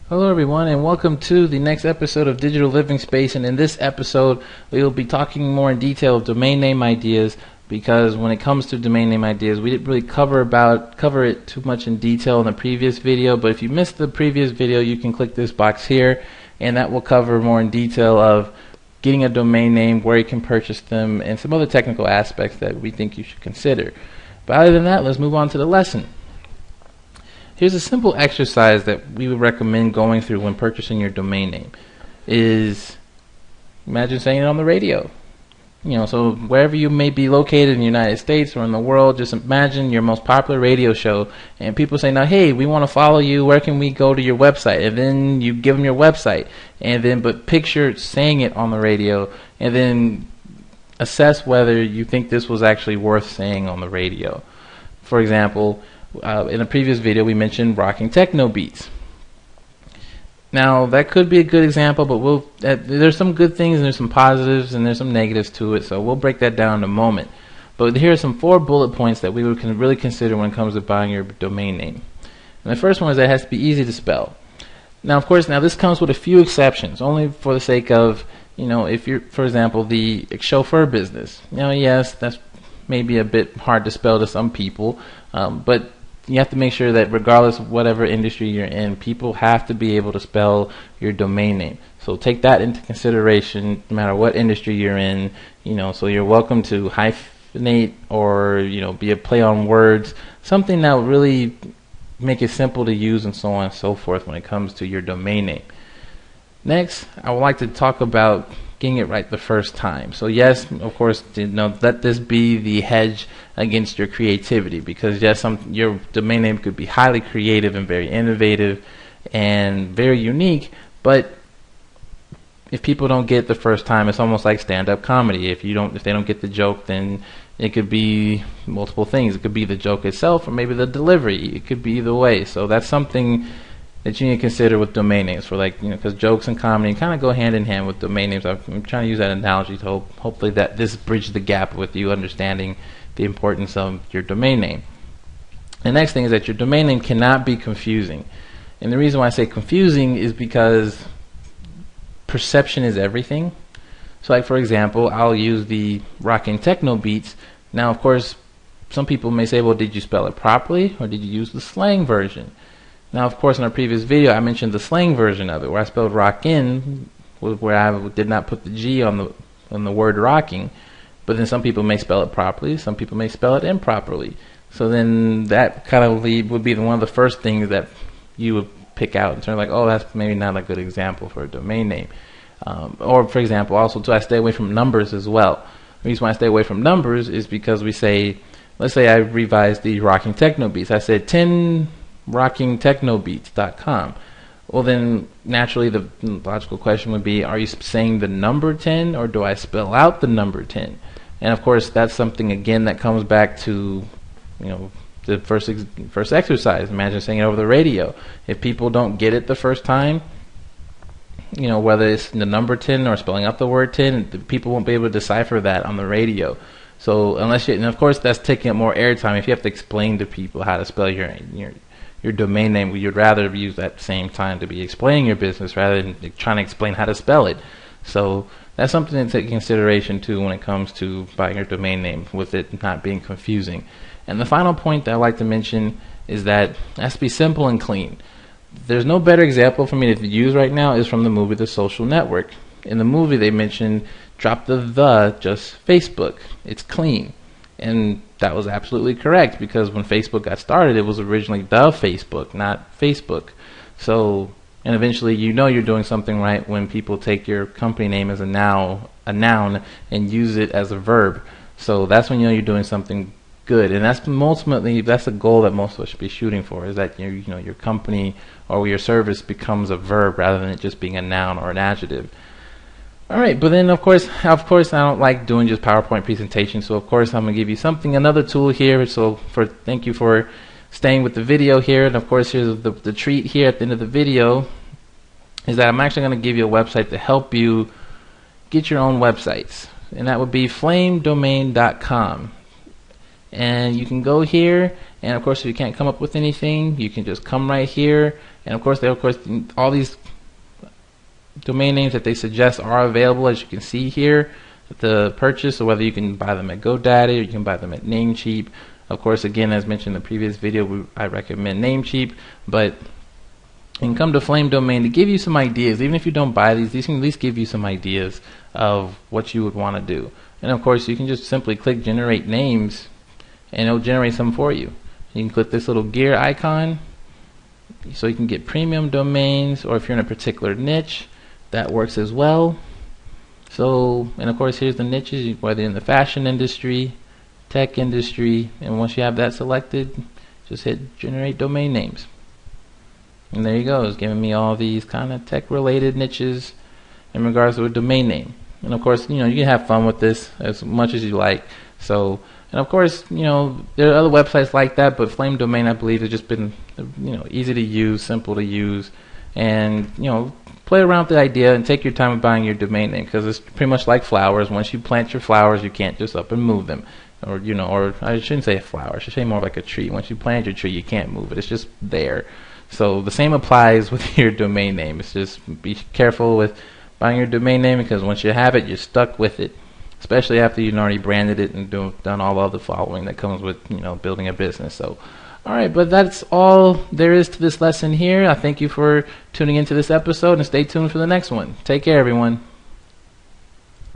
Hello everyone and welcome to the next episode of Digital Living Space, and in this episode we will be talking more in detail of domain name ideas, because when it comes to domain name ideas we didn't really cover it too much in detail in the previous video. But if you missed the previous video, you can click this box here and that will cover more in detail of getting a domain name, where you can purchase them, and some other technical aspects that we think you should consider. But other than that, let's move on to the lesson. Here's a simple exercise that we would recommend going through when purchasing your domain name. Is imagine saying it on the radio. So wherever you may be located in the United States or in the world, just imagine your most popular radio show and people say, now, hey, we want to follow you, where can we go to your website? And then you give them your website, but picture saying it on the radio, and then assess whether you think this was actually worth saying on the radio. For example, in a previous video we mentioned rocking techno beats. Now that could be a good example, but there's some good things and there's some positives and there's some negatives to it, so we'll break that down in a moment. But here are some 4 bullet points that we would really consider when it comes to buying your domain name. And the first one is that it has to be easy to spell. Now of course, this comes with a few exceptions, only for the sake of, if you're, for example, the chauffeur business. Yes, that's maybe a bit hard to spell to some people, but you have to make sure that regardless of whatever industry you're in, people have to be able to spell your domain name. So take that into consideration no matter what industry you're in. So you're welcome to hyphenate or be a play on words, something that will really make it simple to use and so on and so forth when it comes to your domain name. Next, I would like to talk about getting it right the first time. So yes, of course, let this be the hedge against your creativity, because yes, your domain name could be highly creative and very innovative and very unique, but if people don't get it the first time, it's almost like stand-up comedy. If they don't get the joke, then it could be multiple things. It could be the joke itself or maybe the delivery. It could be either way. So that's something that you need to consider with domain names, because jokes and comedy kind of go hand in hand with domain names. I'm trying to use that analogy to hopefully that this bridges the gap with you understanding the importance of your domain name. The next thing is that your domain name cannot be confusing. And the reason why I say confusing is because perception is everything. So for example, I'll use the rocking techno beats. Now of course, some people may say, well, did you spell it properly or did you use the slang version? Now, of course, in our previous video, I mentioned the slang version of it, where I spelled rockin', where I did not put the G on the word rocking. But then some people may spell it properly, some people may spell it improperly. So then that kind of would be one of the first things that you would pick out in terms of oh, that's maybe not a good example for a domain name. Or, for example, also I stay away from numbers as well. The reason why I stay away from numbers is because let's say I revised the rocking techno beats. I said 10 rockingtechnobeats.com. Well, then naturally the logical question would be, are you saying the number 10 or do I spell out the number 10? And of course that's something again that comes back to the first exercise. Imagine saying it over the radio. If people don't get it the first time, whether it's the number 10 or spelling out the word 10, people won't be able to decipher that on the radio. So and of course that's taking up more airtime. If you have to explain to people how to spell your domain name, you'd rather use that same time to be explaining your business rather than trying to explain how to spell it. So that's something to take into consideration too when it comes to buying your domain name, with it not being confusing. And the final point that I'd like to mention is that it has to be simple and clean. There's no better example for me to use right now is from the movie The Social Network. In the movie they mentioned drop just Facebook. It's clean. And that was absolutely correct, because when Facebook got started, it was originally the Facebook, not Facebook. So, and eventually you're doing something right when people take your company name as a noun and use it as a verb. So that's when you're doing something good. And that's a goal that most of us should be shooting for, is that your company or your service becomes a verb rather than it just being a noun or an adjective. Alright, but then of course I don't like doing just PowerPoint presentations, so of course I'm going to give you another tool here. So thank you for staying with the video here, and of course here's the treat here at the end of the video, is that I'm actually going to give you a website to help you get your own websites, and that would be flamedomain.com. And you can go here, and of course if you can't come up with anything, you can just come right here And of course, all these domain names that they suggest are available, as you can see here, to purchase. So whether you can buy them at GoDaddy or you can buy them at Namecheap. Of course, again, as mentioned in the previous video, I recommend Namecheap, but you can come to Flame Domain to give you some ideas. Even if you don't buy these can at least give you some ideas of what you would want to do. And of course, you can just simply click Generate Names, and it'll generate some for you. You can click this little gear icon, so you can get premium domains, or if you're in a particular niche, that works as well. So, and of course, here's the niches, whether in the fashion industry, tech industry, and once you have that selected, just hit Generate Domain Names. And there you go. It's giving me all these kind of tech-related niches in regards to a domain name. And of course, you can have fun with this as much as you like. So, and of course, there are other websites like that, but Flame Domain, I believe, has just been, easy to use, simple to use, and play around with the idea and take your time with buying your domain name, because it's pretty much like flowers. Once you plant your flowers, you can't just up and move them, or I shouldn't say flowers. I should say more like a tree. Once you plant your tree, you can't move it. It's just there. So the same applies with your domain name. It's just be careful with buying your domain name, because once you have it, you're stuck with it, especially after you've already branded it and done all of the following that comes with building a business. So alright, but that's all there is to this lesson here. I thank you for tuning into this episode, and stay tuned for the next one. Take care, everyone.